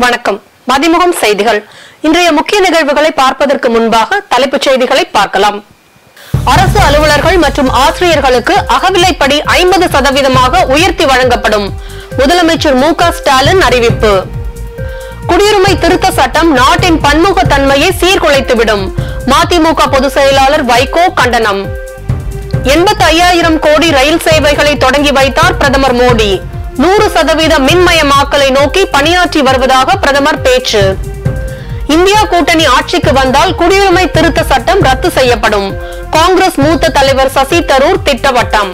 வணக்கம். மதிமுகம் செய்திகள். இன்றைய முக்கிய நிகழ்வுகளை பார்ப்பதற்கு முன்பாக தலைப்புச் செய்திகளை பார்க்கலாம். அரசு அலுவலர்கள் மற்றும் ஆசிரியர்களுக்கு அகவிலைப்படி 50% உயர்த்தி வழங்கப்படும். முதலமைச்சர் மு.க. ஸ்டாலின் அறிவிப்பு. குடியுரிமை திருத்த சட்டம் நாட்டின் பன்முகத்தன்மையை சீர்குலைத்துவிடும். மதிமுக பொதுச் செயலாளர் வைகோ கண்டனம். 85,000 கோடி ரயில் சேவைகளை தொடங்கி வைத்தார் பிரதமர் மோடி. 100% மின்மயமாக்கலை நோக்கி பணியாற்றி வருவதாக பிரதமர் பேச்சு. இந்தியா கூட்டணி ஆட்சிக்கு வந்தால் குடியுரிமை திருத்த சட்டம் ரத்து செய்யப்படும். காங்கிரஸ் மூத்த தலைவர் சசி தரூர் திட்டவட்டம்.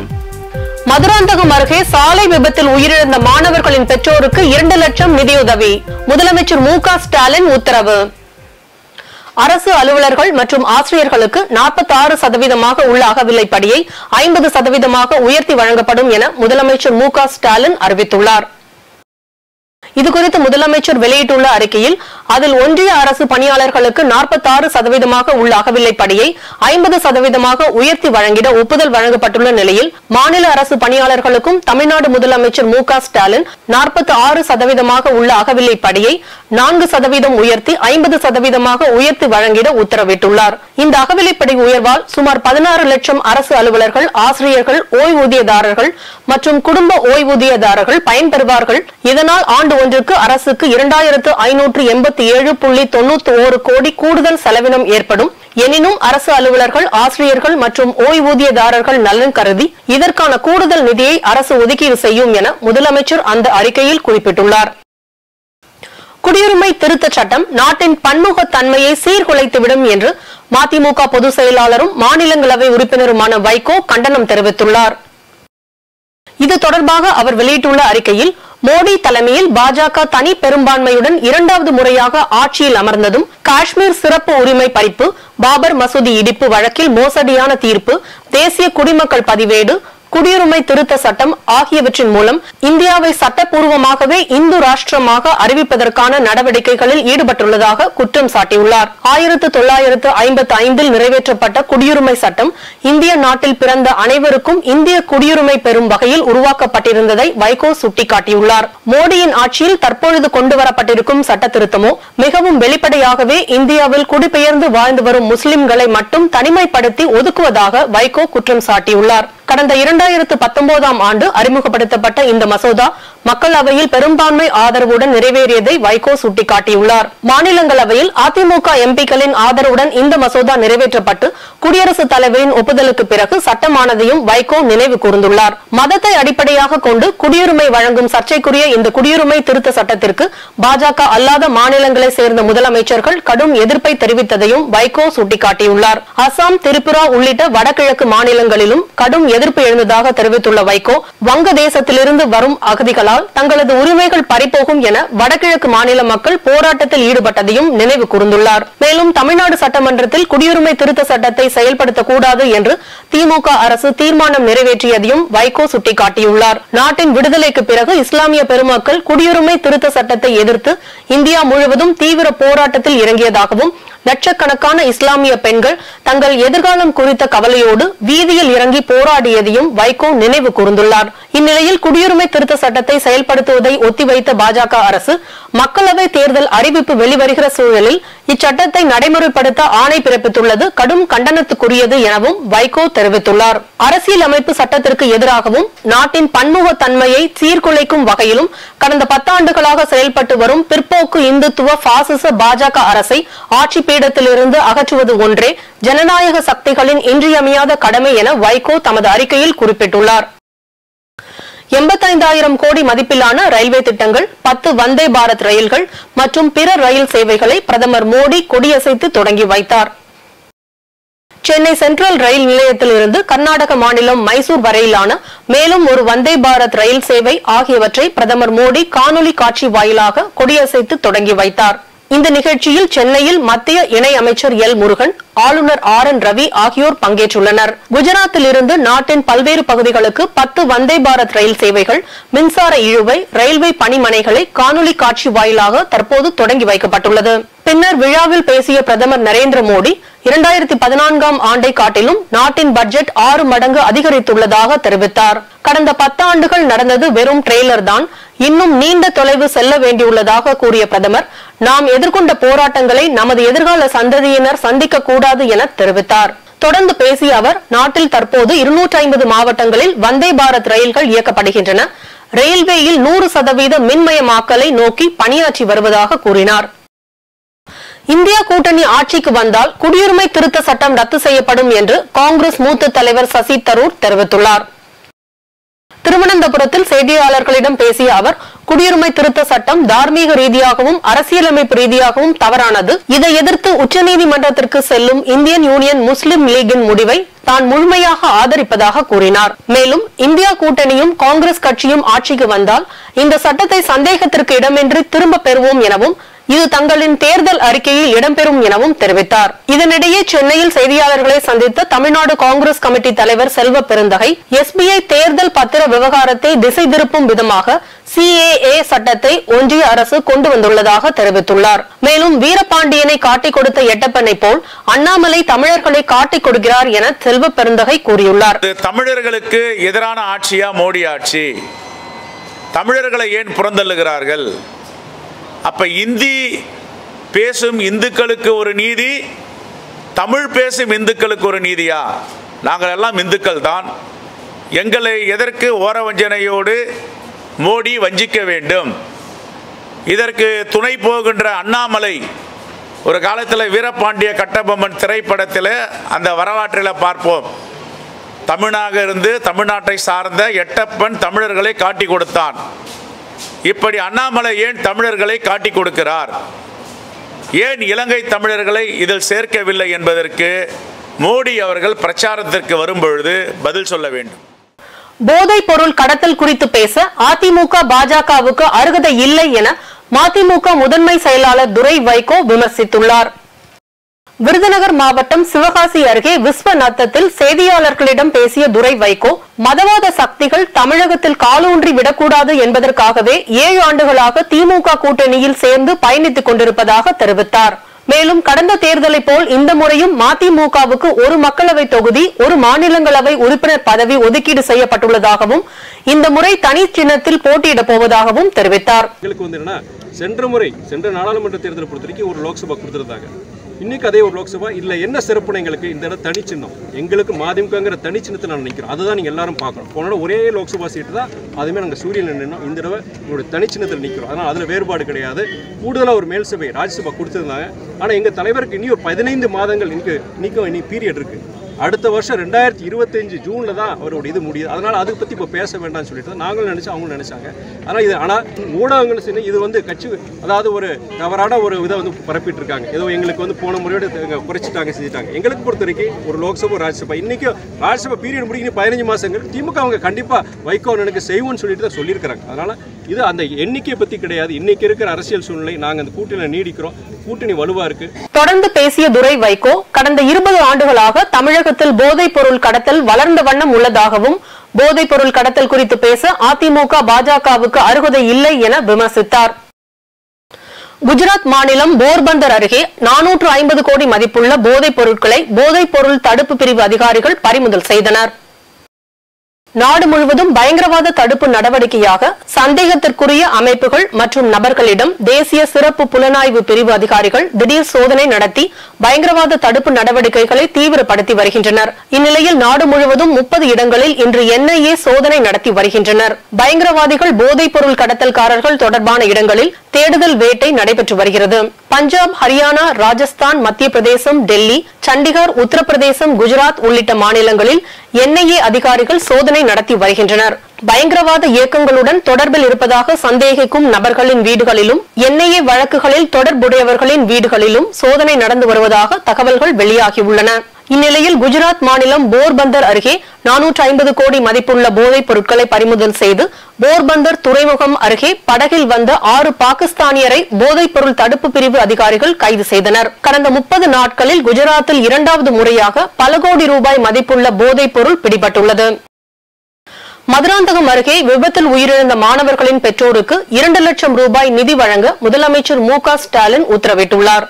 மதுராந்தகம் அருகே சாலை விபத்தில் உயிரிழந்த மாணவர்களின் பெற்றோருக்கு 2 லட்சம் நிதியுதவி. முதலமைச்சர் மு.க. ஸ்டாலின் உத்தரவு. அரசு அலுவலர்கள் மற்றும் ஆசிரியர்களுக்கு 46% உள்ள அகவிலைப்படியை 50% உயர்த்தி வழங்கப்படும் என முதலமைச்சர் மு.க. ஸ்டாலின் அறிவித்துள்ளார். இதுகுறித்து முதலமைச்சர் வெளியிட்டுள்ள அறிக்கையில், அதில் ஒன்றிய அரசு பணியாளர்களுக்கு 46% உள்ள அகவிலைப்படியை 50% உயர்த்தி வழங்கிட ஒப்புதல் வழங்கப்பட்டுள்ள நிலையில், மாநில அரசு பணியாளர்களுக்கும் தமிழ்நாடு முதலமைச்சர் மு.க. ஸ்டாலின் 46% உள்ள அகவிலைப்படியை 4% உயர்த்தி 50% உயர்த்தி வழங்கிட உத்தரவிட்டுள்ளார். இந்த அகவிலைப்படி உயர்வால் சுமார் 16 லட்சம் அரசு அலுவலர்கள், ஆசிரியர்கள், ஓய்வூதியதாரர்கள் மற்றும் குடும்ப ஓய்வூதியதாரர்கள் பயன்பெறுவார்கள். இதனால் ஆண்டு ஒன்றுக்கு அரசுக்கு 2587.91 கோடி கூடுதல் செலவினம் ஏற்படும். எனினும் அரசு அலுவலர்கள், ஆசிரியர்கள் மற்றும் ஓய்வூதியதாரர்கள் நலன் கருதி இதற்கான கூடுதல் நிதியை அரசு ஒதுக்கீடு செய்யும் என முதலமைச்சர் அந்த அறிக்கையில் குறிப்பிட்டுள்ளார். குடியுரிமை திருத்த சட்டம் நாட்டின் பன்முகத்தன்மையை சீர்குலைத்துவிடும் என்று மதிமுக பொதுச் செயலாளரும் மாநிலங்களவை உறுப்பினருமான வைகோ கண்டனம் தெரிவித்துள்ளார். இது தொடர்பாக அவர் வெளியிட்டுள்ள அறிக்கையில், மோடி தலைமையில் பாஜக தனி பெரும்பான்மையுடன் 2வது முறையாக ஆட்சியில் அமர்ந்ததும், காஷ்மீர் சிறப்பு உரிமை பறிப்பு, பாபர் மசூதி இடிப்பு வழக்கில் மோசடியான தீர்ப்பு, தேசிய குடிமக்கள் பதிவேடு, குடியுரிமை திருத்த சட்டம் ஆகியவற்றின் மூலம் இந்தியாவை சட்டப்பூர்வமாகவே இந்து ராஷ்டிரமாக அறிவிப்பதற்கான நடவடிக்கைகளில் ஈடுபட்டுள்ளதாக குற்றம் சாட்டியுள்ளார். 1955 நிறைவேற்றப்பட்ட குடியுரிமை சட்டம் இந்திய நாட்டில் பிறந்த அனைவருக்கும் இந்திய குடியுரிமை பெறும் வகையில் உருவாக்கப்பட்டிருந்ததை வைகோ சுட்டிக்காட்டியுள்ளார். மோடியின் ஆட்சியில் தற்பொழுது கொண்டுவரப்பட்டிருக்கும் சட்ட திருத்தமோ மிகவும் வெளிப்படையாகவே இந்தியாவில் குடிபெயர்ந்து வாழ்ந்து வரும் முஸ்லிம்களை மட்டும் தனிமைப்படுத்தி ஒதுக்குவதாக வைகோ குற்றம் சாட்டியுள்ளார். கடந்த 2019 ஆண்டு அறிமுகப்படுத்தப்பட்ட இந்த மசோதா மக்களவையில் பெரும்பான்மை ஆதரவுடன் நிறைவேறியதை வைகோ சுட்டிக்காட்டியுள்ளார். மாநிலங்களவையில் அதிமுக எம்பிக்களின் ஆதரவுடன் இந்த மசோதா நிறைவேற்றப்பட்டு குடியரசுத் தலைவரின் ஒப்புதலுக்கு பிறகு சட்டமானதையும் வைகோ நினைவு கூர்ந்துள்ளார். மதத்தை அடிப்படையாக கொண்டு குடியுரிமை வழங்கும் சர்ச்சைக்குரிய இந்த குடியுரிமை திருத்த சட்டத்திற்கு பாஜக அல்லாத மாநிலங்களை சேர்ந்த முதலமைச்சர்கள் கடும் எதிர்ப்பை தெரிவித்ததையும் வைகோ சுட்டிக்காட்டியுள்ளார். அசாம், திரிபுரா உள்ளிட்ட வடகிழக்கு மாநிலங்களிலும் கடும் எதிர்ப்பு எழுந்ததாக தெரிவித்துள்ள வைகோ, வங்கதேசத்திலிருந்து வரும் அகதிகளால் தங்களது உரிமைகள் பறிபோகும் என வடகிழக்கு மாநில மக்கள் போராட்டத்தில் ஈடுபட்டதையும் நினைவு கூர்ந்துள்ளார். மேலும் தமிழ்நாடு சட்டமன்றத்தில் குடியுரிமை திருத்த சட்டத்தை செயல்படுத்தக்கூடாது என்று திமுக அரசு தீர்மானம் நிறைவேற்றியதையும் வைகோ சுட்டிக்காட்டியுள்ளார். நாட்டின் விடுதலைக்கு பிறகு இஸ்லாமிய பெருமக்கள் குடியுரிமை திருத்த சட்டத்தை எதிர்த்து இந்தியா முழுவதும் தீவிர போராட்டத்தில் இறங்கியதாகவும், லட்சக்கணக்கான இஸ்லாமிய பெண்கள் தங்கள் எதிர்காலம் குறித்த கவலையோடு வீதியில் இறங்கி போராடியதையும் வைகோ நினைவு கூர்ந்துள்ளார். இந்நிலையில் குடியுரிமை திருத்த சட்டத்தை செயல்படுத்துவதை ஒத்திவைத்த பாஜக அரசு மக்களவை தேர்தல் அறிவிப்பு வெளிவருகிற சூழலில் இச்சட்டத்தை நடைமுறைப்படுத்த ஆணை பிறப்பித்துள்ளது கடும் கண்டனத்துக்குரியது எனவும் வைகோ தெரிவித்துள்ளார். அரசியல் அமைப்பு சட்டத்திற்கு எதிராகவும் நாட்டின் பன்முகத்தன்மையை சீர்குலைக்கும் வகையிலும் கடந்த 10 ஆண்டுகளாக செயல்பட்டு வரும் பிற்போக்கு இந்துத்துவ பாசிச பாஜக அரசை ஆட்சி பீடத்திலிருந்து அகற்றுவது ஒன்றே ஜனநாயக சக்திகளின் இன்றியமையாத கடமை என வைகோ தமது அறிக்கையில் குறிப்பிட்டுள்ளார். 85,000 கோடி மதிப்பிலான ரயில்வே திட்டங்கள், 10 வந்தே பாரத் ரயில்கள் மற்றும் பிற ரயில் சேவைகளை பிரதமர் மோடி கொடியசைத்து தொடங்கி வைத்தார். சென்னை சென்ட்ரல் ரயில் நிலையத்திலிருந்து கர்நாடக மாநிலம் மைசூர் வரையிலான மேலும் ஒரு வந்தே பாரத் ரயில் சேவை ஆகியவற்றை பிரதமர் மோடி காணொலி காட்சி வாயிலாக கொடியசைத்து தொடங்கி வைத்தார். இந்த நிகழ்ச்சியில் சென்னையில் மத்திய இணை அமைச்சர் எல் முருகன், ஆளுநர் RN ரவி ஆகியோர் பங்கேற்றுள்ளனர். குஜராத்தில் இருந்து நாட்டின் பல்வேறு பகுதிகளுக்கு 10 வந்தே பாரத் ரயில் சேவைகள், மின்சார இழுவை, ரயில்வே பணிமனைகளை காணொலி காட்சி வாயிலாக தற்போது தொடங்கி வைக்கப்பட்டுள்ளது. பின்னர் விழாவில் பேசிய பிரதமர் நரேந்திர மோடி 2014ஆம் ஆண்டை காட்டிலும் நாட்டின் பட்ஜெட் 6 மடங்கு அதிகரித்துள்ளதாக தெரிவித்தார். கடந்த 10 ஆண்டுகள் நடந்தது வெறும் ட்ரெய்லர் தான், இன்னும் நீண்ட தொலைவு செல்ல வேண்டியுள்ளதாக கூறிய பிரதமர், நாம் எதிர்கொண்ட போராட்டங்களை நமது எதிர்கால சந்ததியினர் சந்திக்க கூடாது என தெரிவித்தார். தொடர்ந்து பேசிய அவர், நாட்டில் தற்போது 250 மாவட்டங்களில் வந்தே பாரத் ரயில்கள் இயக்கப்படுகின்றன. ரயில்வேயில் 100% மின்மயமாக்கலை நோக்கி பணியாற்றி வருவதாக கூறினார். இந்தியா கூட்டணி ஆட்சிக்கு வந்தால் குடியுரிமை திருத்த சட்டம் ரத்து செய்யப்படும் என்று காங்கிரஸ் மூத்த தலைவர் சசி தரூர் தெரிவித்துள்ளார். திருவனந்தபுரத்தில் செய்தியாளர்களிடம் பேசிய அவர், குடியுரிமை திருத்த சட்டம் தார்மீக ரீதியாகவும் அரசியலமைப்பு ரீதியாகவும் தவறானது. இதை எதிர்த்து உச்சநீதிமன்றத்திற்கு செல்லும் இந்தியன் யூனியன் முஸ்லிம் லீகின் முடிவை தான் முழுமையாக ஆதரிப்பதாக கூறினார். மேலும் இந்தியா கூட்டணியும் காங்கிரஸ் கட்சியும் ஆட்சிக்கு வந்தால் இந்த சட்டத்தை சந்தேகத்திற்கு இடமின்றி திரும்ப பெறுவோம் எனவும், இது தங்களின் தேர்தல் அறிக்கையில் இடம்பெறும் எனவும் தெரிவித்தார். இதனிடையே சென்னையில் செய்தியாளர்களை சந்தித்த தமிழ்நாடு காங்கிரஸ் கமிட்டி தலைவர் செல்வ பெருந்தகை, SBI தேர்தல் பத்திர விவகாரத்தை திசை திருப்பும் விதமாக CAA சட்டத்தை ஒன்றிய அரசு கொண்டு வந்துள்ளதாக தெரிவித்துள்ளார். மேலும் வீரபாண்டியனை காட்டிக் கொடுத்த எட்டப்பனை போல் அண்ணாமலை தமிழர்களை காட்டிக் கொடுக்கிறார் என செல்வ பெருந்தகை கூறியுள்ளார். தமிழர்களுக்கு எதிரான ஆட்சியா மோடி ஆட்சி? தமிழர்களை ஏன் புறந்தள்ளுகிறார்கள்? அப்ப இந்தி பேசும் இந்துக்களுக்கு ஒரு நீதி, தமிழ் பேசும் இந்துக்களுக்கு ஒரு நீதியா? நாங்கள் எல்லாம் இந்துக்கள் தான். எங்களை எதற்கு ஓரவஞ்சனையோடு மோடி வஞ்சிக்க வேண்டும்? இதற்கு துணை போகின்ற அண்ணாமலை ஒரு காலத்தில் வீரபாண்டிய கட்டபொம்மன் திரைப்படத்தில் அந்த வரலாற்றில் பார்ப்போம். தமிழாக இருந்து தமிழ்நாட்டை சார்ந்த எட்டப்பன் தமிழர்களை காட்டி கொடுத்தான். இப்படி அண்ணாமலை ஏன் தமிழர்களை காட்டி கொடுக்கிறார்? ஏன் இலங்கை தமிழர்களை இதில் சேர்க்கவில்லை என்பதற்கு மோடி அவர்கள் பிரச்சாரத்திற்கு வரும்பொழுது பதில் சொல்ல வேண்டும். போதைப் பொருள் கடத்தல் குறித்து பேச அதிமுக பாஜகவுக்கு அருகதை இல்லை என மதிமுக முதன்மை செயலாளர் துரை வைகோ விமர்சித்துள்ளார். விருதுநகர் மாவட்டம் சிவகாசி அருகே விஸ்வநத்தத்தில் செய்தியாளர்களிடம் பேசிய துரை வைகோ, மதவாத சக்திகள் தமிழகத்தில் காலூன்றி விடக்கூடாது என்பதற்காகவே 7 ஆண்டுகளாக திமுக கூட்டணியில் சேர்ந்து பயணித்துக் கொண்டிருப்பதாக தெரிவித்தார். மேலும் கடந்த தேர்தலை போல் இந்த முறையும் மதிமுகவுக்கு ஒரு மக்களவை தொகுதி, ஒரு மாநிலங்களவை உறுப்பினர் பதவி ஒதுக்கீடு செய்யப்பட்டுள்ளதாகவும், இந்த முறை தனி சின்னத்தில் போட்டியிடப் போவதாகவும் தெரிவித்தார். சென்ற நாடாளுமன்ற தேர்தலை பொறுத்தவரைக்கும் ஒரு லோக்சபா கொடுத்திருந்தாங்க. இன்னைக்கு அதே ஒரு லோக்சபா இல்ல. என்ன சிறப்பு எங்களுக்கு? இந்த இடம் தனி சின்னம், எங்களுக்கு மதிமுகங்கிற தனி சின்னத்தை நான் நினைக்கிறோம். அதுதான் நீங்க எல்லாரும் பார்க்கணும். போன ஒரே லோக்சபா சீட்டு தான், அதுமே நாங்கள் சூரியன் நின்னோம். இந்த தடவை உங்களுடைய தனி சின்னத்தில் நிற்கிறோம். அதனால் அதில் வேறுபாடு கிடையாது. கூடுதலாக ஒரு மேல் சபை ராஜ்யசபா கொடுத்துருந்தாங்க. ஆனால் எங்கள் தலைவருக்கு இனி ஒரு 15 மாதங்கள் இனி பீரியட் இருக்கு. அடுத்த வருஷம் 2025 ஜூன்ல தான் அவரோட இது முடியுது. அதனால அதை பத்தி இப்போ பேச வேண்டாம்னு சொல்லிட்டு நாங்களும் நினைச்சோம், அவங்களும் நினைச்சாங்க. ஆனால் இது ஊடகங்கள் சொன்ன இது கட்சி, அதாவது ஒரு தவறான ஒரு இதை பரப்பிட்டு இருக்காங்க. ஏதோ எங்களுக்கு போன முறையோடு குறைச்சிட்டாங்க, செஞ்சுட்டாங்க. எங்களுக்கு பொறுத்த வரைக்கும் ஒரு லோக்சபா ராஜ்யசபா, இன்னைக்கு ராஜ்யசபா பீரியட் முடிக்கணும் 15 மாசங்கள். திமுக அவங்க கண்டிப்பா வைகோ எனக்கு செய்வோம்னு சொல்லிட்டு தான் சொல்லியிருக்கிறாங்க. அதனால இது அந்த எண்ணிக்கையை பத்தி கிடையாது. இன்னைக்கு இருக்கிற அரசியல் சூழ்நிலை நாங்கள் அந்த கூட்டணியில் நீடிக்கிறோம். கூட்டணி வலுவா இருக்கு. தொடர்ந்து பேசிய துரை வைகோ, கடந்த 20 ஆண்டுகளாக தமிழகத்தில் போதைப் பொருள் கடத்தல் வளர்ந்த வண்ணம் உள்ளதாகவும், போதைப் பொருள் கடத்தல் குறித்து பேச அதிமுக பாஜகவுக்கு அருகதை இல்லை என விமர்சித்தார். குஜராத் மாநிலம் போர்பந்தர் அருகே 450 கோடி மதிப்புள்ள போதைப் பொருட்களை போதைப் பொருள் தடுப்பு பிரிவு அதிகாரிகள் பறிமுதல் செய்தனர். நாடு முழுவதும் பயங்கரவாத தடுப்பு நடவடிக்கையாக சந்தேகத்திற்குரிய அமைப்புகள் மற்றும் நபர்களிடம் தேசிய சிறப்பு புலனாய்வு பிரிவு அதிகாரிகள் திடீர் சோதனை நடத்தி பயங்கரவாத தடுப்பு நடவடிக்கைகளை தீவிரப்படுத்தி வருகின்றனர். இந்நிலையில் நாடு முழுவதும் 30 இடங்களில் இன்று NIA சோதனை நடத்தி வருகின்றனர். பயங்கரவாதிகள் போதைப் பொருள் கடத்தல்காரர்கள் தொடர்பான இடங்களில் தேடுதல் வேட்டை நடைபெற்று வருகிறது. பஞ்சாப், ஹரியானா, ராஜஸ்தான், மத்திய பிரதேசம், டெல்லி, சண்டிகர், உத்தரப்பிரதேசம், குஜராத் உள்ளிட்ட மாநிலங்களில் NIA அதிகாரிகள் சோதனை நடத்தி வருகின்றனர். பயங்கரவாத இயக்கங்களுடன் தொடர்பில் இருப்பதாக சந்தேகிக்கும் நபர்களின் வீடுகளிலும் NIA வழக்குகளில் தொடர்புடையவர்களின் வீடுகளிலும் சோதனை நடந்து வருவதாக தகவல்கள் வெளியாகியுள்ளன. இந்நிலையில் குஜராத் மாநிலம் போர்பந்தர் அருகே 450 கோடி மதிப்புள்ள போதைப் பொருட்களை பறிமுதல் செய்து போர்பந்தர் துறைமுகம் அருகே படகில் வந்த 6 பாகிஸ்தானியரை போதைப் பொருள் தடுப்பு பிரிவு அதிகாரிகள் கைது செய்தனர். கடந்த 30 நாட்களில் குஜராத்தில் 2வது முறையாக பல கோடி ரூபாய் மதிப்புள்ள போதைப் பொருள் பிடிபட்டுள்ளது. மதுராந்தகம் அருகே விபத்தில் உயிரிழந்த மாணவர்களின் பெற்றோருக்கு 2 லட்சம் ரூபாய் நிதி வழங்க முதலமைச்சர் மு.க. ஸ்டாலின் உத்தரவிட்டுள்ளார்.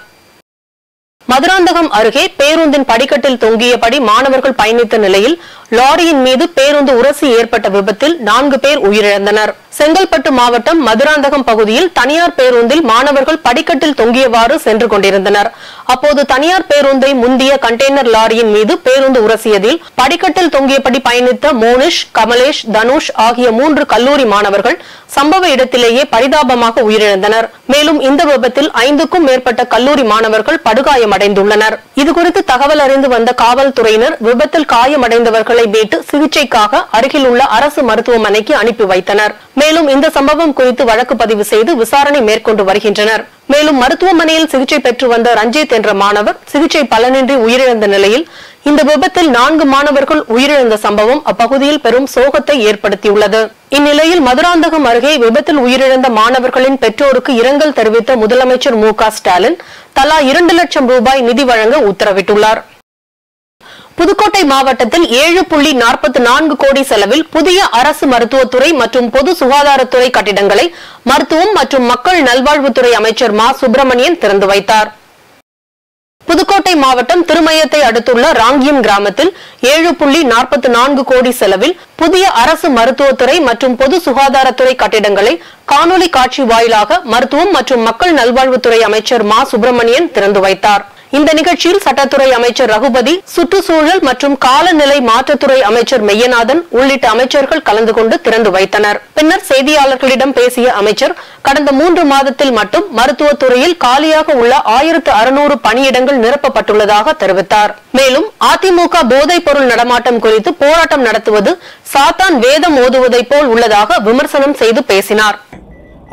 மதுராந்தகம் அருகே பேருந்தின் படிக்கட்டில் தொங்கியபடி மாணவர்கள் பயணித்த நிலையில் லாரியின் மீது பேருந்து உரசி ஏற்பட்ட விபத்தில் 4 பேர் உயிரிழந்தனர். செங்கல்பட்டு மாவட்டம் மதுராந்தகம் பகுதியில் தனியார் பேருந்தில் மாணவர்கள் படிக்கட்டில் தொங்கியவாறு சென்று கொண்டிருந்தனர். அப்போது தனியார் பேருந்தை முந்திய கண்டெய்னர் லாரியின் மீது பேருந்து உரசியதில் படிக்கட்டில் தொங்கியபடி பயணித்த மோனிஷ், கமலேஷ், தனுஷ் ஆகிய 3 கல்லூரி மாணவர்கள் சம்பவ இடத்திலேயே பரிதாபமாக உயிரிழந்தனர். மேலும் இந்த விபத்தில் 5க்கும் மேற்பட்ட கல்லூரி மாணவர்கள் படுகாயமடைந்துள்ளனர். இதுகுறித்து தகவல் அறிந்து வந்த காவல்துறையினர் விபத்தில் காயமடைந்தவர்களை மீட்டு சிகிச்சைக்காக அருகில் உள்ள அரசு மருத்துவமனைக்கு அனுப்பி வைத்தனர். மேலும் இந்த சம்பவம் குறித்து வழக்கு பதிவு செய்து விசாரணை மேற்கொண்டு வருகின்றனர். மேலும் மருத்துவமனையில் சிகிச்சை பெற்று வந்த ரஞ்சித் என்ற மாணவர் சிகிச்சை பலனின்றி உயிரிழந்த நிலையில் இந்த விபத்தில் 4 மாணவர்கள் உயிரிழந்த சம்பவம் அப்பகுதியில் பெரும் சோகத்தை ஏற்படுத்தியுள்ளது. இந்நிலையில் மதுராந்தகம் அருகே விபத்தில் உயிரிழந்த மாணவர்களின் பெற்றோருக்கு இரங்கல் தெரிவித்த முதலமைச்சர் மு.க. ஸ்டாலின் தலா 2 லட்சம் ரூபாய் நிதி வழங்க உத்தரவிட்டுள்ளார். புதுக்கோட்டை மாவட்டத்தில் 7.44 கோடி செலவில் புதிய அரசு மருத்துவத்துறை மற்றும் பொது சுகாதாரத்துறை கட்டிடங்களை மருத்துவம் மற்றும் மக்கள் நல்வாழ்வுத்துறை அமைச்சர் மா. சுப்பிரமணியன் திறந்து வைத்தார். புதுக்கோட்டை மாவட்டம் திருமயத்தை அடுத்துள்ள ராங்கியம் கிராமத்தில் 7.44 கோடி செலவில் புதிய அரசு மருத்துவத்துறை மற்றும் பொது சுகாதாரத்துறை கட்டிடங்களை காணொலி காட்சி வாயிலாக மருத்துவம் மற்றும் மக்கள் நல்வாழ்வுத்துறை அமைச்சர் மா. சுப்பிரமணியன் திறந்து வைத்தார். இந்த நிகழ்ச்சியில் சட்டத்துறை அமைச்சர் ரகுபதி, சுற்றுச்சூழல் மற்றும் காலநிலை மாற்றத்துறை அமைச்சர் மெய்யநாதன் உள்ளிட்ட அமைச்சர்கள் கலந்து கொண்டு திறந்து வைத்தனர். பின்னர் செய்தியாளர்களிடம் பேசிய அமைச்சர் கடந்த 3 மாதத்தில் மட்டும் மருத்துவத்துறையில் காலியாக உள்ள 1600 பணியிடங்கள் நிரப்பப்பட்டுள்ளதாக தெரிவித்தார். மேலும் அதிமுக போதைப் பொருள் நடமாட்டம் குறித்து போராட்டம் நடத்துவது சாத்தான் வேதம் ஓதுவதை போல் உள்ளதாக விமர்சனம் செய்து பேசினார்.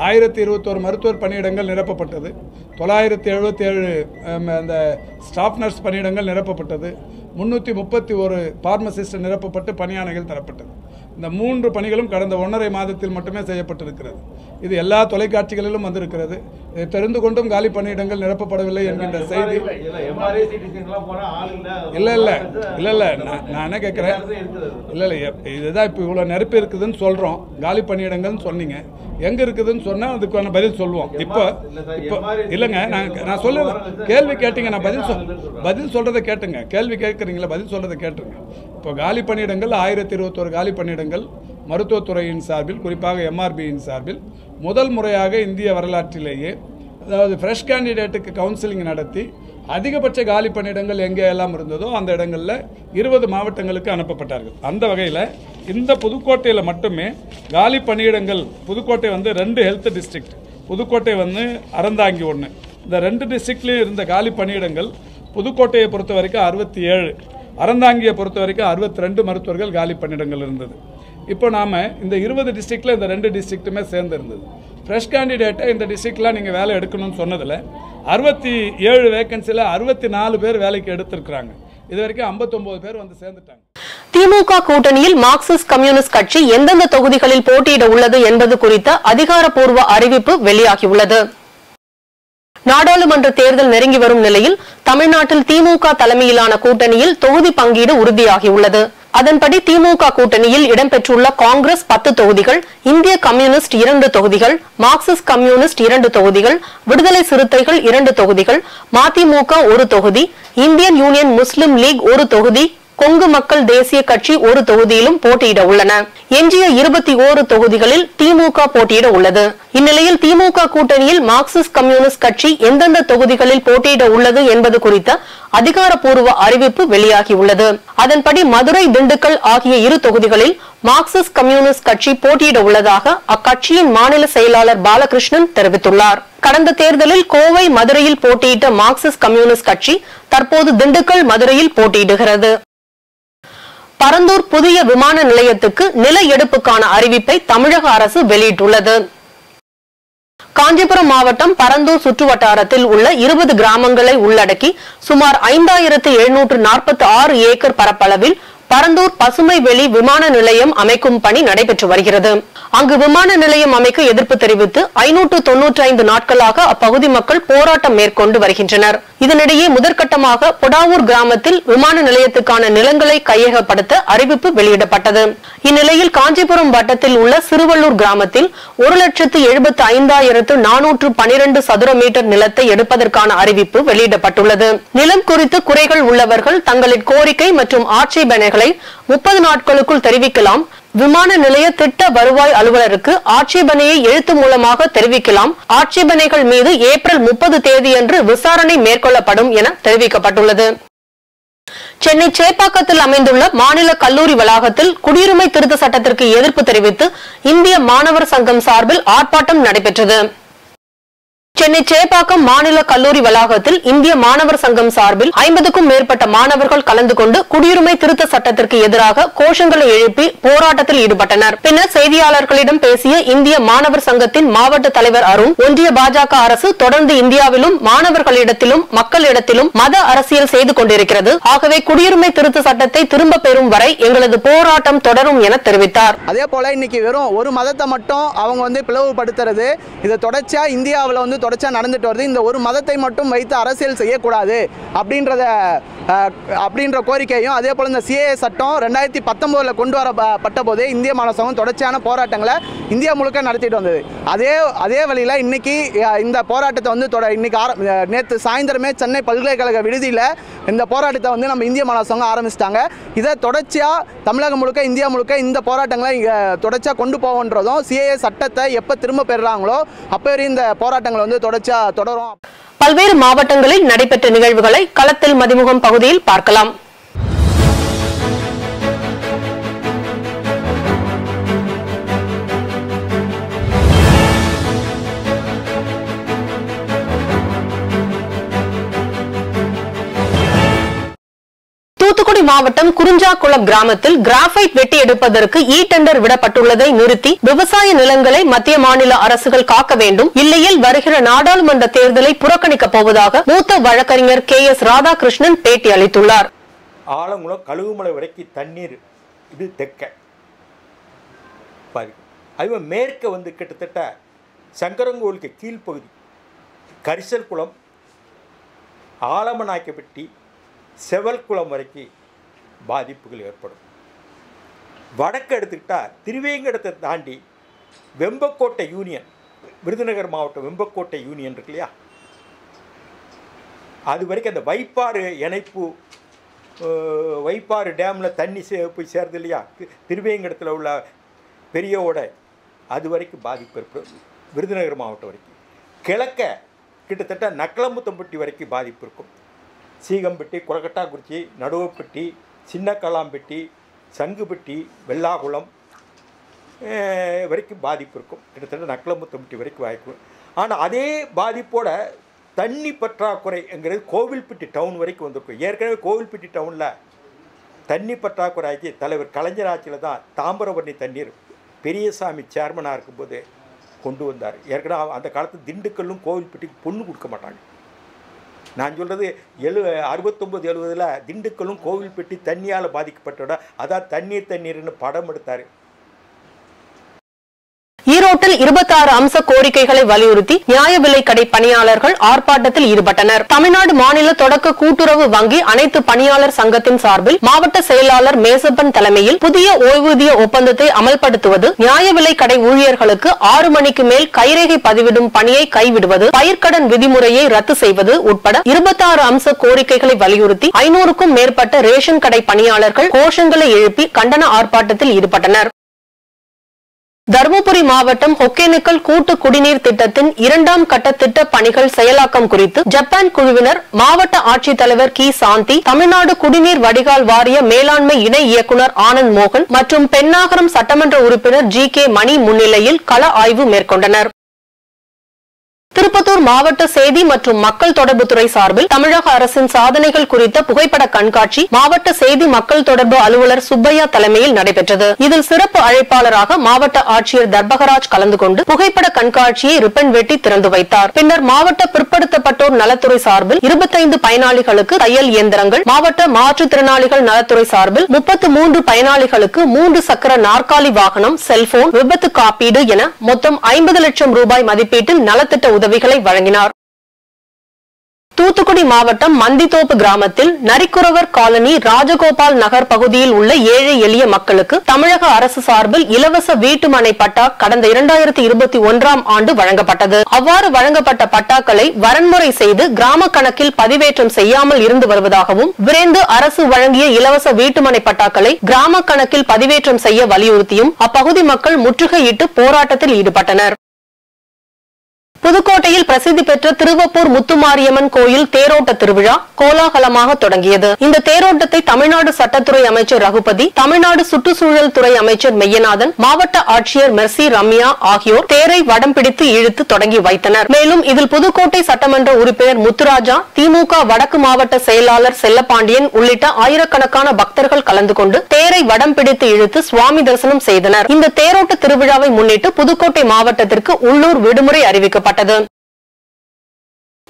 1021 மருத்துவர் பணியிடங்கள் நிரப்பப்பட்டது. 977 அந்த ஸ்டாஃப் நர்ஸ் பணியிடங்கள் நிரப்பப்பட்டது. 331 பார்மசிஸ்ட் நிரப்பப்பட்டு பணியாணைகள் தரப்பட்டது. இந்த 3 பணிகளும் கடந்த 1.5 மாதத்தில் மட்டுமே செய்யப்பட்டிருக்கிறது. இது எல்லா தொலைக்காட்சிகளிலும் வந்திருக்கிறது. தெரிந்து கொண்டும் காலி பணியிடங்கள் நிரப்பப்படவில்லை என்கின்ற செய்தி இல்லை நான் என்ன கேட்குறேன், இல்லை இதுதான் இப்போ இவ்வளோ நிரப்பி இருக்குதுன்னு சொல்கிறோம். காலி பணியிடங்கள்னு சொன்னீங்க, எங்கே இருக்குதுன்னு சொன்னால் அதுக்கான பதில் சொல்லுவோம். இப்போ இல்லைங்க, நான் சொல்லுவேன். கேள்வி கேட்டீங்க, நான் பதில் சொல்கிறத கேட்டுங்க. கேள்வி கேட்குறீங்களா, பதில் சொல்கிறத கேட்டுருங்க. இப்போ காலி பணியிடங்கள் 1021 காலி பணியிடங்கள் மருத்துவத்துறையின் சார்பில், குறிப்பாக எம்ஆர்பியின் சார்பில் முதல் முறையாக இந்திய வரலாற்றிலேயே, அதாவது ஃப்ரெஷ் கேண்டிடேட்டுக்கு கவுன்சிலிங் நடத்தி அதிகபட்ச காலி பணியிடங்கள் எங்கே எல்லாம் இருந்ததோ அந்த இடங்களில் 20 மாவட்டங்களுக்கு அனுப்பப்பட்டார்கள். அந்த வகையில் இந்த புதுக்கோட்டையில் மட்டுமே காலி பணியிடங்கள், புதுக்கோட்டை 2 ஹெல்த் டிஸ்ட்ரிக்ட், புதுக்கோட்டை அறந்தாங்கி 1, இந்த 2 டிஸ்ட்ரிக்ட்லேயும் இருந்த காலி பணியிடங்கள் புதுக்கோட்டையை பொறுத்த வரைக்கும் 67, அறந்தாங்கியை பொறுத்த வரைக்கும் 62 மருத்துவர்கள் காலி பணியிடங்கள் இருந்தது. இப்போ நாம் இந்த 20 டிஸ்ட்ரிக்டில் இந்த 2 டிஸ்ட்ரிக்ட்டுமே சேர்ந்து இருந்தது. ஃப்ரெஷ் கேண்டிடேட்டை இந்த டிஸ்ட்ரிக்ட்லாம் நீங்கள் வேலை எடுக்கணும்னு சொன்னதில் 67 வேகன்சியில் 64 பேர் வேலைக்கு எடுத்திருக்கிறாங்க. இது வரைக்கும் 59 பேர் சேர்ந்துட்டாங்க. திமுக கூட்டணியில் மார்க்சிஸ்ட் கம்யூனிஸ்ட் கட்சி எந்தெந்த தொகுதிகளில் போட்டியிட உள்ளது என்பது குறித்த அதிகாரப்பூர்வ அறிவிப்பு வெளியாகியுள்ளது. நாடாளுமன்ற தேர்தல் நெருங்கி வரும் நிலையில் தமிழ்நாட்டில் திமுக தலைமையிலான கூட்டணியில் தொகுதி பங்கீடு உறுதியாகியுள்ளது. அதன்படி திமுக கூட்டணியில் இடம்பெற்றுள்ள காங்கிரஸ் 10 தொகுதிகள், இந்திய கம்யூனிஸ்ட் 2 தொகுதிகள், மார்க்சிஸ்ட் கம்யூனிஸ்ட் 2 தொகுதிகள், விடுதலை சிறுத்தைகள் 2 தொகுதிகள், மதிமுக 1 தொகுதி, இந்தியன் யூனியன் முஸ்லிம் லீக் 1 தொகுதி, கொங்கு மக்கள் தேசிய கட்சி 1 தொகுதியிலும் போட்டியிட உள்ளன. எஞ்சிய 21 தொகுதிகளில் திமுக போட்டியிட உள்ளது. இந்நிலையில் திமுக கூட்டணியில் மார்க்சிஸ்ட் கம்யூனிஸ்ட் கட்சி எந்தெந்த தொகுதிகளில் போட்டியிட உள்ளது என்பது குறித்த அதிகாரப்பூர்வ அறிவிப்பு வெளியாகியுள்ளது. அதன்படி மதுரை, திண்டுக்கல் ஆகிய 2 தொகுதிகளில் மார்க்சிஸ்ட் கம்யூனிஸ்ட் கட்சி போட்டியிட உள்ளதாக அக்கட்சியின் மாநில செயலாளர் பாலகிருஷ்ணன் தெரிவித்துள்ளார். கடந்த தேர்தலில் கோவை, மதுரையில் போட்டியிட்ட மார்க்சிஸ்ட் கம்யூனிஸ்ட் கட்சி தற்போது திண்டுக்கல், மதுரையில் போட்டியிடுகிறது. பரந்தூர் புதிய விமான நிலையத்துக்கு நில எடுப்புக்கான அறிவிப்பை தமிழக அரசு வெளியிட்டுள்ளது. காஞ்சிபுரம் மாவட்டம் பரந்தூர் சுற்றுவட்டாரத்தில் உள்ள 20 கிராமங்களை உள்ளடக்கி சுமார் 5746 ஏக்கர் பரப்பளவில் பரந்தூர் பசுமை வெளி விமான நிலையம் அமைக்கும் பணி நடைபெற்று வருகிறது. அங்கு விமான நிலையம் அமைக்க எதிர்ப்பு தெரிவித்து 595 நாட்களாக அப்பகுதி மக்கள் போராட்டம் மேற்கொண்டு வருகின்றனர். இதனிடையே முதற்கட்டமாக பொடாவூர் கிராமத்தில் விமான நிலையத்துக்கான நிலங்களை கையகப்படுத்த அறிவிப்பு வெளியிடப்பட்டது. இந்நிலையில் காஞ்சிபுரம் வட்டத்தில் உள்ள சிறுவள்ளூர் கிராமத்தில் 1,75,412 சதுர மீட்டர் நிலத்தை எடுப்பதற்கான அறிவிப்பு வெளியிடப்பட்டுள்ளது. நிலம் குறித்து குறைகள் உள்ளவர்கள் தங்களின் கோரிக்கை மற்றும் ஆட்சேபனைகளை 30 நாட்களுக்குள் தெரிவிக்கலாம். விமான நிலைய திட்ட வருவாய் அலுவலருக்கு ஆட்சேபனையை எழுத்து மூலமாக தெரிவிக்கலாம். ஆட்சேபனைகள் மீது ஏப்ரல் 30 தேதியன்று விசாரணை மேற்கொள்ளப்படும் என தெரிவிக்கப்பட்டுள்ளது. சென்னை சேப்பாக்கத்தில் அமைந்துள்ள மாநில கல்லூரி வளாகத்தில் குடியுரிமை திருத்த சட்டத்திற்கு எதிர்ப்பு தெரிவித்து இந்திய மாணவர் சங்கம் சார்பில் ஆர்ப்பாட்டம் நடைபெற்றது. சென்னை சேப்பாக்கம் மாநில கல்லூரி வளாகத்தில் இந்திய மாணவர் சங்கம் சார்பில் 50க்கும் மேற்பட்ட மாணவர்கள் கலந்து கொண்டு குடியுரிமை திருத்த சட்டத்திற்கு எதிராக கோஷங்களை எழுப்பி போராட்டத்தில் ஈடுபட்டனர். பின்னர் செய்தியாளர்களிடம் பேசிய இந்திய மாணவர் சங்கத்தின் மாவட்ட தலைவர் அருண், ஒன்றிய பாஜக அரசு தொடர்ந்து இந்தியாவிலும் மாணவர்களிடத்திலும் மக்களிடத்திலும் மத அரசியல் செய்து கொண்டிருக்கிறது. ஆகவே குடியுரிமை திருத்த சட்டத்தை திரும்ப பெறும் வரை எங்களது போராட்டம் தொடரும் என தெரிவித்தார். அதே போல இன்னைக்கு வெறும் ஒரு மதத்தை மட்டும் அவங்க பிளவுபடுத்துறது, இது தொடர்ச்சியா இந்தியாவில் தொடர்ச்சியாக நடந்துட்டு வருது. இந்த ஒரு மதத்தை மட்டும் வைத்து அரசியல் செய்யக்கூடாது அப்படின்ற கோரிக்கையும், அதே போல் இந்த சிஏஏ சட்டம் 2019 கொண்டு வரப்பட்ட போதே இந்திய மாணவர் சங்கம் தொடர்ச்சியான போராட்டங்களை இந்தியா முழுக்க நடத்திட்டு வந்தது. அதே வழியில் இன்னைக்கு இந்த போராட்டத்தை இன்னைக்கு நேற்று சாயந்தரமே சென்னை பல்கலைக்கழக விடுதியில் இந்த போராட்டத்தை நம்ம இந்திய மாணவர் சங்கம் ஆரம்பிச்சிட்டாங்க. இதை தொடர்ச்சியாக தமிழகம் முழுக்க இந்தியா முழுக்க இந்த போராட்டங்களை தொடர்ச்சியாக கொண்டு போகன்றதும், சிஏஏ சட்டத்தை எப்போ திரும்ப பெறுறாங்களோ அப்போ வரையும் இந்த போராட்டங்கள் தொடர்ச்சியா தொடரும். பல்வேறு மாவட்டங்களில் நடைபெற்ற நிகழ்வுகளை களத்தில் மதிமுகம் பகுதியில் பார்க்கலாம். தூத்துக்குடி மாவட்டம் குறிஞ்சாக்குளம் கிராமத்தில் கிராஃபைட் வெட்டி எடுப்பதற்கு இ டெண்டர் விடப்பட்டுள்ளதை நிறுத்தி விவசாய நிலங்களை மத்திய மாநில அரசுகள் காக்க வேண்டும், இல்லையில் வருகிற நாடாளுமன்ற தேர்தலை புறக்கணிக்கப் போவதாக மூத்த வழக்கறிஞர் KS ராதாகிருஷ்ணன் பேட்டி அளித்துள்ளார். ஆலங்குளம் கழுகுமலை வரைக்கும் தண்ணீர் இது தெற்க அது மேற்க கிட்டத்தட்ட சங்கரங்கோவிலுக்கு கீழ்ப்பகுதி கரிசல் குளம், ஆலமநாயக்கப்பட்டி, செவல்குளம் வரைக்கும் பாதிப்புகள் ஏற்படும். வடக்கு எடுத்துக்கிட்டால் திருவேங்கடத்தை தாண்டி வெம்பக்கோட்டை யூனியன், விருதுநகர் மாவட்டம் வெம்பக்கோட்டை யூனியன் இருக்கு இல்லையா, அது வரைக்கும் அந்த வைப்பாறு இணைப்பு, வைப்பாறு டேமில் தண்ணி போய் சேருது இல்லையா, திருவேங்கடத்தில் உள்ள பெரிய ஓடை, அது வரைக்கும் பாதிப்பு இருக்கும். விருதுநகர் மாவட்டம் வரைக்கும் கிழக்க கிட்டத்தட்ட நக்கலமுத்தம்பட்டி வரைக்கும் பாதிப்பு இருக்கும். சீகம்பட்டி, குளக்கட்டாக்குறிச்சி, நடுவப்பட்டி, சின்ன கலாம்பட்டி, சங்குப்பட்டி, வெள்ளாகுளம் வரைக்கும் பாதிப்பு இருக்கும். கிட்டத்தட்ட நக்கலமுத்தம்பட்டி வரைக்கும் வாய்ப்பு. ஆனால் அதே பாதிப்போட தண்ணி பற்றாக்குறைங்கிறது கோவில்பட்டி டவுன் வரைக்கும் வந்திருக்கும். ஏற்கனவே கோவில்பட்டி டவுனில் தண்ணி பற்றாக்குறைக்கு தலைவர் கலைஞர் ஆட்சியில் தான் தாமிரபரணி தண்ணீர் பெரியசாமி சேர்மனாக இருக்கும்போது கொண்டு வந்தார். ஏற்கனவே அந்த காலத்து திண்டுக்கல்லும் கோவில்பட்டிக்கு பொண்ணு கொடுக்க மாட்டாங்க. நான் சொல்கிறது 69-70 திண்டுக்கல்லும் கோவில்பட்டி தண்ணியால் பாதிக்கப்பட்டோட அதான் தண்ணீர்னு படம் எடுத்தார். ஈரோட்டில் 26 அம்ச கோரிக்கைகளை வலியுறுத்தி நியாய விலை கடை பணியாளர்கள் ஆர்ப்பாட்டத்தில் ஈடுபட்டனர். தமிழ்நாடு மாநில தொடக்க கூட்டுறவு வங்கி அனைத்து பணியாளர் சங்கத்தின் சார்பில் மாவட்ட செயலாளர் மேசப்பன் தலைமையில் புதிய ஓய்வூதிய ஒப்பந்தத்தை அமல்படுத்துவது, நியாய விலை கடை ஊழியர்களுக்கு 6 மணிக்கு மேல் கைரேகை பதிவிடும் பணியை கைவிடுவது, பயிர்க்கடன் விதிமுறையை ரத்து செய்வது உட்பட 26 அம்ச கோரிக்கைகளை வலியுறுத்தி 500க்கும் மேற்பட்ட ரேஷன் கடை பணியாளர்கள் கோஷங்களை எழுப்பி கண்டன ஆர்ப்பாட்டத்தில் ஈடுபட்டனர். தருமபுரி மாவட்டம் ஒகேனக்கல் கூட்டு குடிநீர் திட்டத்தின் 2ஆம் கட்ட திட்ட பணிகள் செயலாக்கம் குறித்து ஜப்பான் குழுவினர் மாவட்ட ஆட்சித்தலைவர் கி சாந்தி, தமிழ்நாடு குடிநீர் வடிகால் வாரிய மேலாண்மை இணை இயக்குநர் ஆனந்த் மோகன் மற்றும் பெண்ணாகரம் சட்டமன்ற உறுப்பினர் GK மணி முன்னிலையில் கள ஆய்வு மேற்கொண்டனர். திருப்பத்தூர் மாவட்ட செய்தி மற்றும் மக்கள் தொடர்புத்துறை சார்பில் தமிழக அரசின் சாதனைகள் குறித்த புகைப்பட கண்காட்சி மாவட்ட செய்தி மக்கள் தொடர்பு அலுவலர் சுப்பையா தலைமையில் நடைபெற்றது. இதில் சிறப்பு அழைப்பாளராக மாவட்ட ஆட்சியர் தர்பகராஜ் கலந்து கொண்டு புகைப்பட கண்காட்சியை ரிப்பன் வெட்டி திறந்து வைத்தார். பின்னர் மாவட்ட பிற்படுத்தப்பட்டோர் நலத்துறை சார்பில் 25 பயனாளிகளுக்கு தையல் இயந்திரங்கள், மாவட்ட மாற்றுத்திறனாளிகள் நலத்துறை சார்பில் 33 பயனாளிகளுக்கு 3 சக்கர நாற்காலி வாகனம், செல்போன், விபத்து காப்பீடு என மொத்தம் 50 லட்சம் ரூபாய் மதிப்பீட்டில் நலத்திட்ட உதவிகளை வழங்கினார். தூத்துக்குடி மாவட்டம் மந்தித்தோப்பு கிராமத்தில் நரிக்குறவர் காலனி ராஜகோபால் நகர் பகுதியில் உள்ள ஏழை எளிய மக்களுக்கு தமிழக அரசு சார்பில் இலவச வீட்டுமனை பட்டா கடந்த 2021ஆம் ஆண்டு வழங்கப்பட்டது. அவ்வாறு வழங்கப்பட்ட பட்டாக்களை வரன்முறை செய்து கிராம கணக்கில் பதிவேற்றம் செய்யாமல் இருந்து வருவதாகவும், விரைந்து அரசு வழங்கிய இலவச வீட்டுமனை பட்டாக்களை கிராம கணக்கில் பதிவேற்றம் செய்ய வலியுறுத்தியும் அப்பகுதி மக்கள் முற்றுகையிட்டு போராட்டத்தில் ஈடுபட்டனர். புதுக்கோட்டையில் பிரசித்தி பெற்ற திருவப்பூர் முத்துமாரியம்மன் கோயில் தேரோட்ட திருவிழா கோலாகலமாக தொடங்கியது. இந்த தேரோட்டத்தை தமிழ்நாடு சட்டத்துறை அமைச்சர் ரகுபதி, தமிழ்நாடு சுற்றுச்சூழல் துறை அமைச்சர் மெய்யநாதன், மாவட்ட ஆட்சியர் மெர்சி ரம்யா ஆகியோர் தேரை வடம் பிடித்து இழுத்து தொடங்கி வைத்தனர். மேலும் இதில் புதுக்கோட்டை சட்டமன்ற உறுப்பினர் முத்துராஜா, திமுக வடக்கு மாவட்ட செயலாளர் செல்லப்பாண்டியன் உள்ளிட்ட ஆயிரக்கணக்கான பக்தர்கள் கலந்து கொண்டு தேரை வடம் பிடித்து இழுத்து சுவாமி தரிசனம் செய்தனர். இந்த தேரோட்ட திருவிழாவை முன்னிட்டு புதுக்கோட்டை மாவட்டத்திற்கு உள்ளூர் விடுமுறை அறிவிக்கப்பட்டது.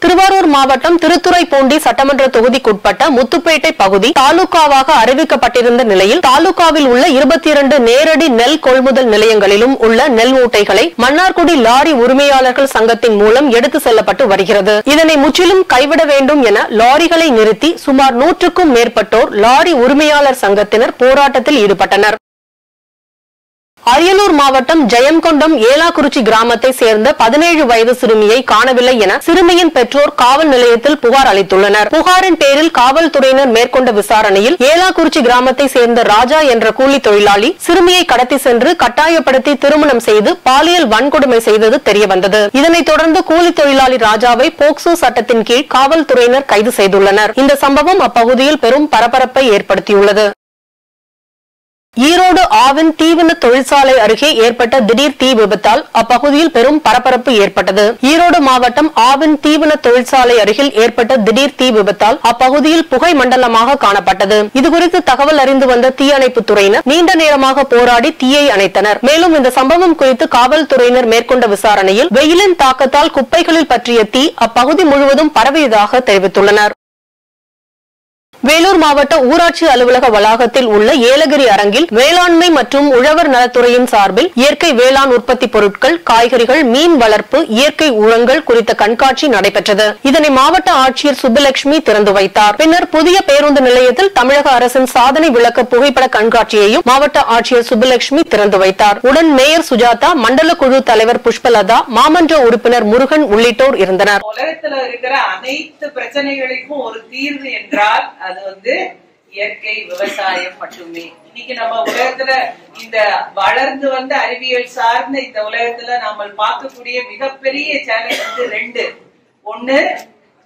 திருவாரூர் மாவட்டம் திருத்துறைப்பூண்டி சட்டமன்ற தொகுதிக்குட்பட்ட முத்துப்பேட்டை பகுதி தாலுகாவாக அறிவிக்கப்பட்டிருந்த நிலையில் தாலுகாவில் உள்ள 22 நேரடி நெல் கொள்முதல் நிலையங்களிலும் உள்ள நெல் மூட்டைகளை மன்னார்குடி லாரி உரிமையாளர்கள் சங்கத்தின் மூலம் எடுத்து செல்லப்பட்டு வருகிறது. இதனை முற்றிலும் கைவிட வேண்டும் என லாரிகளை நிறுத்தி சுமார் 100க்கும் மேற்பட்டோர் லாரி உரிமையாளர் சங்கத்தினர் போராட்டத்தில் ஈடுபட்டனர். அரியலூர் மாவட்டம் ஜெயங்கொண்டம் ஏலாக்குறிச்சி கிராமத்தை சேர்ந்த 17 வயது சிறுமியை காணவில்லை என சிறுமியின் பெற்றோர் காவல் நிலையத்தில் புகார் அளித்துள்ளனர். புகாரின் பேரில் காவல்துறையினர் மேற்கொண்ட விசாரணையில் ஏலாக்குறிச்சி கிராமத்தை சேர்ந்த ராஜா என்ற கூலி தொழிலாளி சிறுமியை கடத்தி சென்று கட்டாயப்படுத்தி திருமணம் செய்து பாலியல் வன்கொடுமை செய்தது தெரியவந்தது. இதனைத் தொடர்ந்து கூலி தொழிலாளி ராஜாவை போக்சோ சட்டத்தின் கீழ் காவல்துறையினர் கைது செய்துள்ளனர். இந்த சம்பவம் அப்பகுதியில் பெரும் பரபரப்பை ஏற்படுத்தியுள்ளது. ஈரோடு ஆவின் தீவன தொழிற்சாலை அருகே ஏற்பட்ட திடீர் தீ விபத்தால் அப்பகுதியில் பெரும் பரபரப்பு ஏற்பட்டது. ஈரோடு மாவட்டம் ஆவின் தீவன தொழிற்சாலை அருகில் ஏற்பட்ட திடீர் தீ விபத்தால் அப்பகுதியில் புகை மண்டலமாக காணப்பட்டது. இதுகுறித்து தகவல் அறிந்து வந்த தீயணைப்பு துறையினர் நீண்ட நேரமாக போராடி தீயை அணைத்தனர். மேலும் இந்த சம்பவம் குறித்து காவல்துறையினர் மேற்கொண்ட விசாரணையில் வெயிலின் தாக்கத்தால் குப்பைகளில் பற்றிய தீ அப்பகுதி முழுவதும் பரவியதாக தெரிவித்துள்ளனர். வேலூர் மாவட்ட ஊராட்சி அலுவலக வளாகத்தில் உள்ள ஏலகிரி அரங்கில் வேளாண்மை மற்றும் உழவர் நலத்துறையின் சார்பில் இயற்கை வேளாண் உற்பத்தி பொருட்கள், காய்கறிகள், மீன் வளர்ப்பு, இயற்கை உரங்கள் குறித்த கண்காட்சி நடைபெற்றது. இதனை மாவட்ட ஆட்சியர் சுப்புலட்சுமி திறந்து வைத்தார். பின்னர் புதிய பேருந்து நிலையத்தில் தமிழக அரசின் சாதனை விளக்க புகைப்பட கண்காட்சியையும் மாவட்ட ஆட்சியர் சுப்புலட்சுமி திறந்து வைத்தார். உடன் மேயர் சுஜாதா, மண்டல குழு தலைவர் புஷ்பலதா, மாமன்ற உறுப்பினர் முருகன் உள்ளிட்டோர் இருந்தனர். உலகத்துல இருக்கிற அனைத்து பிரச்சனைகளுக்கும் ஒரு தீர்வு என்றால் அது இயற்கை விவசாயம் மட்டுமே. இன்னைக்கு நம்ம உலகத்துல இந்த வளர்ந்து வந்த அறிவியல் சார்ந்த இந்த உலகத்துல நாம பார்க்கக்கூடிய மிகப்பெரிய சேலஞ்ச் 2. ஒண்ணு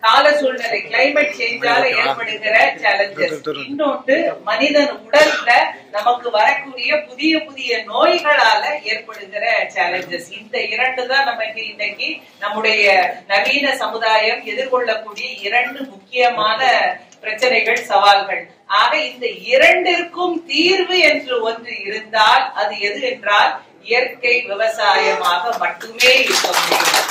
கால சூழ்நிலை, கிளைமேட் சேஞ்சால ஏற்படுகிற சேலஞ்சஸ். இன்னொன்று மனிதன் உடல்ல நமக்கு வரக்கூடிய புதிய புதிய நோய்களால ஏற்படுகிற சேலஞ்சஸ். இந்த 2 தான் நமக்கு இன்னைக்கு நம்முடைய நவீன சமுதாயம் எதிர்கொள்ளக்கூடிய 2 முக்கியமான பிரச்சனைகள், சவால்கள். ஆக இந்த 2ற்கும் தீர்வு என்று ஒன்று இருந்தால் அது எது என்றால் இயற்கை விவசாயமாக மட்டுமே இருக்க முடியும்.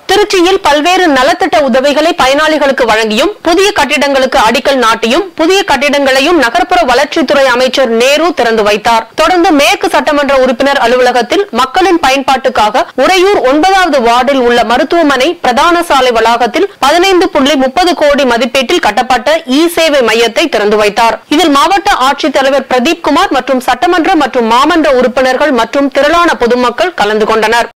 திருச்சியில் பல்வேறு நலத்திட்ட உதவிகளை பயனாளிகளுக்கு வழங்கியும் புதிய கட்டிடங்களுக்கு அடிக்கல் நாட்டியும் புதிய கட்டிடங்களையும் நகர்ப்புற வளர்ச்சித்துறை அமைச்சர் நேரு திறந்து வைத்தார். தொடர்ந்து மேற்கு சட்டமன்ற உறுப்பினர் அலுவலகத்தில் மக்களின் பயன்பாட்டுக்காக உறையூர் 9வது வார்டில் உள்ள மருத்துவமனை பிரதான சாலை வளாகத்தில் 15.30 கோடி மதிப்பீட்டில் கட்டப்பட்ட இ சேவை மையத்தை திறந்து வைத்தார். இதில் மாவட்ட ஆட்சித்தலைவர் பிரதீப் குமார் மற்றும் சட்டமன்ற மற்றும் மாமன்ற உறுப்பினர்கள் மற்றும் திரளான பொதுமக்கள் கலந்து கொண்டனர்.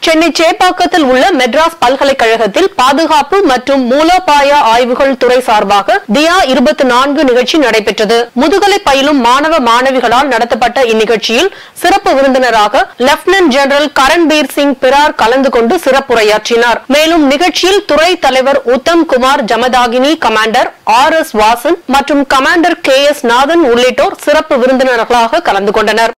சென்னை சேப்பாக்கத்தில் உள்ள மெட்ராஸ் பல்கலைக்கழகத்தில் பாதுகாப்பு மற்றும் மூலோபாய ஆய்வுகள் துறை சார்பாக தியா 24 நிகழ்ச்சி நடைபெற்றது. முதுகலை பயிலும் மாணவ மாணவிகளால் நடத்தப்பட்ட இந்நிகழ்ச்சியில் சிறப்பு விருந்தினராக லெப்டினன்ட் ஜெனரல் கரண்பீர் சிங் பிரார் கலந்து கொண்டு சிறப்புரையாற்றினார். மேலும் நிகழ்ச்சியில் துறை தலைவர் உத்தம் குமார் ஜமதாகினி, கமாண்டர் RS வாசன் மற்றும் கமாண்டர் KS நாதன் உள்ளிட்டோர் சிறப்பு விருந்தினர்களாக கலந்து கொண்டனர்.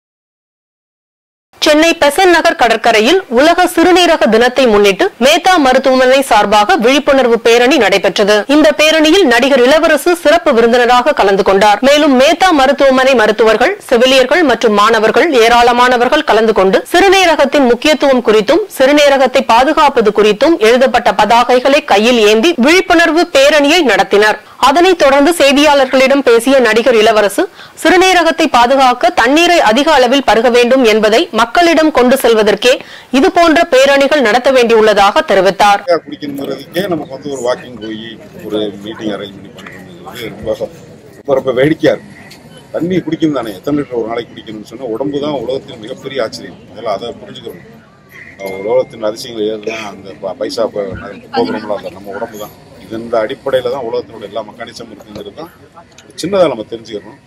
சென்னை பெசன்ட் நகர் கடற்கரையில் உலக சிறுநீரக தினத்தை முன்னிட்டு மேத்தா மருத்துவமனை சார்பாக விழிப்புணர்வு பேரணி நடைபெற்றது. இந்த பேரணியில் நடிகர் இளவரசு சிறப்பு விருந்தினராக கலந்து கொண்டார். மேலும் மேத்தா மருத்துவமனை மருத்துவர்கள், செவிலியர்கள் மற்றும் மாணவர்கள் ஏராளமானவர்கள் கலந்து கொண்டு சிறுநீரகத்தின் முக்கியத்துவம் குறித்தும் சிறுநீரகத்தை பாதுகாப்பது குறித்தும் எழுதப்பட்ட பதாகைகளை கையில் ஏந்தி விழிப்புணர்வு பேரணியை நடத்தினர். அதனைத் தொடர்ந்து செய்தியாளர்களிடம் பேசிய நடிகர் இளவரசு சிறுநீரகத்தை பாதுகாக்க தண்ணீரை அதிக அளவில் பருக வேண்டும் என்பதை மக்களிடம் கொண்டு செல்வதற்கே இதுபோன்ற பேரணிகள் நடத்த வேண்டியுள்ளதாக தெரிவித்தார். நமக்கு வந்து ஒரு வாக்கிங் போய் ஒரு மீட்டிங் அரேஞ்ச் பண்ணி ரொம்ப வேடிக்கையா இருக்கு. தண்ணி குடிக்கணும் தானே, எத்தனை லிட்டர் ஒரு நாளைக்கு குடிக்கணும்னு சொன்னா உடம்பு தான் உலகத்தின் மிகப்பெரிய ஆச்சரியம். அதெல்லாம் அதை புரிஞ்சுக்கணும். உலகத்தின் அதிசயங்கள் ஏதுதான் அந்த பைசா போகிறோம்ல, அந்த நம்ம உடம்பு தான். இந்த அடிப்படையில் தான் உலகத்தினோட எல்லா மெக்கானிசம் இருக்குங்கிறது தான் சின்னதாக நம்ம தெரிஞ்சுக்கணும்.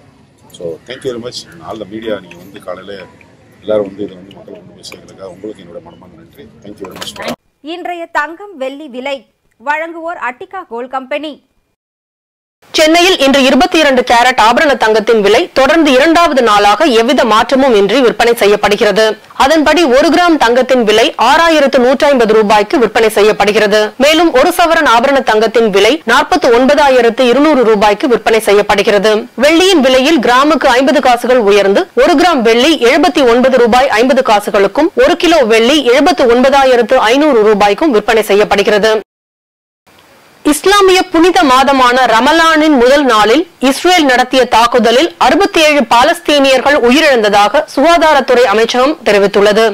So thank you very much. All the media, நீங்கள் வந்து காலையில் எல்லாரும் வந்து இதை வந்து மக்கள் கொண்டு போய் சேர்க்கிறதுக்காக உங்களுக்கு என்னோட மனமான நன்றி. Thank you very much. இன்றைய தங்கம் வெள்ளி விலை வழங்குவோர் அட்டிகா கோல்ட் கம்பெனி. சென்னையில் இன்று 22 கேரட் ஆபரண தங்கத்தின் விலை தொடர்ந்து 2வது நாளாக எவ்வித மாற்றமும் இன்றி விற்பனை செய்யப்படுகிறது. அதன்படி 1 கிராம் தங்கத்தின் விலை 6150 ரூபாய்க்கு விற்பனை செய்யப்படுகிறது. மேலும் 1 சவரன் ஆபரண தங்கத்தின் விலை 49200 ரூபாய்க்கு விற்பனை செய்யப்படுகிறது. வெள்ளியின் விலையில் கிராமுக்கு 50 காசுகள் உயர்ந்து 1 கிராம் வெள்ளி 79 ரூபாய் 50 காசுகளுக்கும் 1 கிலோ வெள்ளி 79500 ரூபாய்க்கும் விற்பனை செய்யப்படுகிறது. இஸ்லாமிய புனித மாதமான ரமலானின் முதல் நாளில் இஸ்ரேல் நடத்திய தாக்குதலில் 67 பாலஸ்தீனியர்கள் உயிரிழந்ததாக சுகாதாரத்துறை அமைச்சகம் தெரிவித்துள்ளது.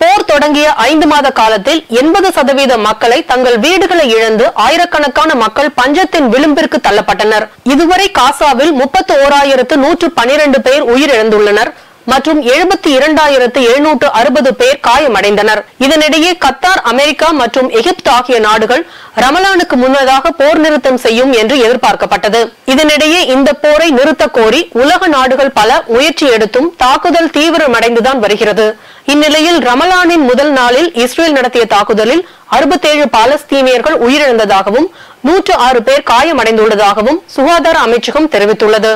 போர் தொடங்கிய 5 மாத காலத்தில் 80% மக்களை தங்கள் வீடுகளை இழந்து ஆயிரக்கணக்கான மக்கள் பஞ்சத்தின் விளிம்பிற்கு தள்ளப்பட்டனர். இதுவரை காசாவில் 31112 பேர் உயிரிழந்துள்ளனர் மற்றும் 72760 பேர் காயமடைந்தனர். இதனிடையே கத்தார், அமெரிக்கா மற்றும் எகிப்து ஆகிய நாடுகள் ரமலானுக்கு முன்னதாக போர் நிறுத்தம் செய்யும் என்று எதிர்பார்க்கப்பட்டது. இதனிடையே இந்த போரை நிறுத்த கோரி உலக நாடுகள் பல முயற்சி எடுத்தும் தாக்குதல் தீவிரமடைந்துதான் வருகிறது. இந்நிலையில் ரமலானின் முதல் நாளில் இஸ்ரேல் நடத்திய தாக்குதலில் 67 பாலஸ்தீனியர்கள் உயிரிழந்ததாகவும் 106 பேர் காயமடைந்துள்ளதாகவும் சுகாதார அமைச்சகம் தெரிவித்துள்ளது.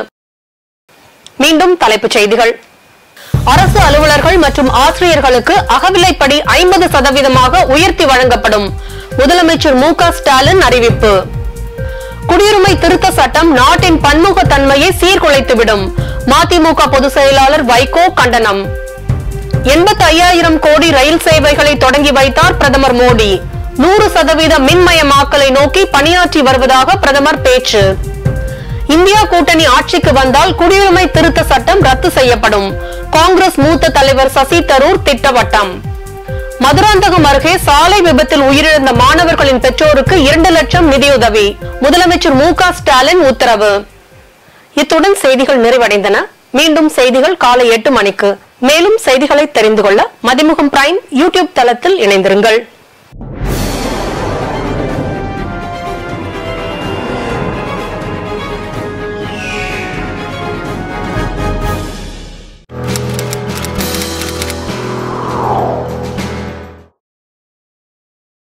மீண்டும் தலைப்புச் செய்திகள். அரசு அலுவலர்கள் மற்றும் ஆசிரியர்களுக்கு அகவிலைப்படி 50% உயர்த்தி வழங்கப்படும். முதலமைச்சர் மு.க. ஸ்டாலின் அறிவிப்பு. குடியுரிமை திருத்த சட்டம் நாட்டின் பன்முகத்தன்மையை சீர்குலைத்துவிடும். மதிமுக பொதுச் செயலாளர் வைகோ கண்டனம். 85,000 கோடி ரயில் சேவைகளை தொடங்கி வைத்தார் பிரதமர் மோடி. 100% மின்மயமாக்கலை நோக்கி பணியாற்றி வருவதாக பிரதமர் பேச்சு. இந்தியா கூட்டணி ஆட்சிக்கு வந்தால் குடியுரிமை திருத்த சட்டம் ரத்து செய்யப்படும். காங்கிரஸ் மூத்த தலைவர் சசி தரூர் திட்டவட்டம். மதுராந்தகம் அருகே சாலை விபத்தில் உயிரிழந்த மாணவர்களின் பெற்றோருக்கு 2 லட்சம் நிதியுதவி. முதலமைச்சர் மு.க. ஸ்டாலின் உத்தரவு. இத்துடன் செய்திகள் நிறைவடைந்தன. மீண்டும் செய்திகள் காலை 8 மணிக்கு. மேலும் செய்திகளை தெரிந்து கொள்ள மதிமுகம் பிரைம் யூடியூப் தளத்தில் இணைந்திருங்கள்.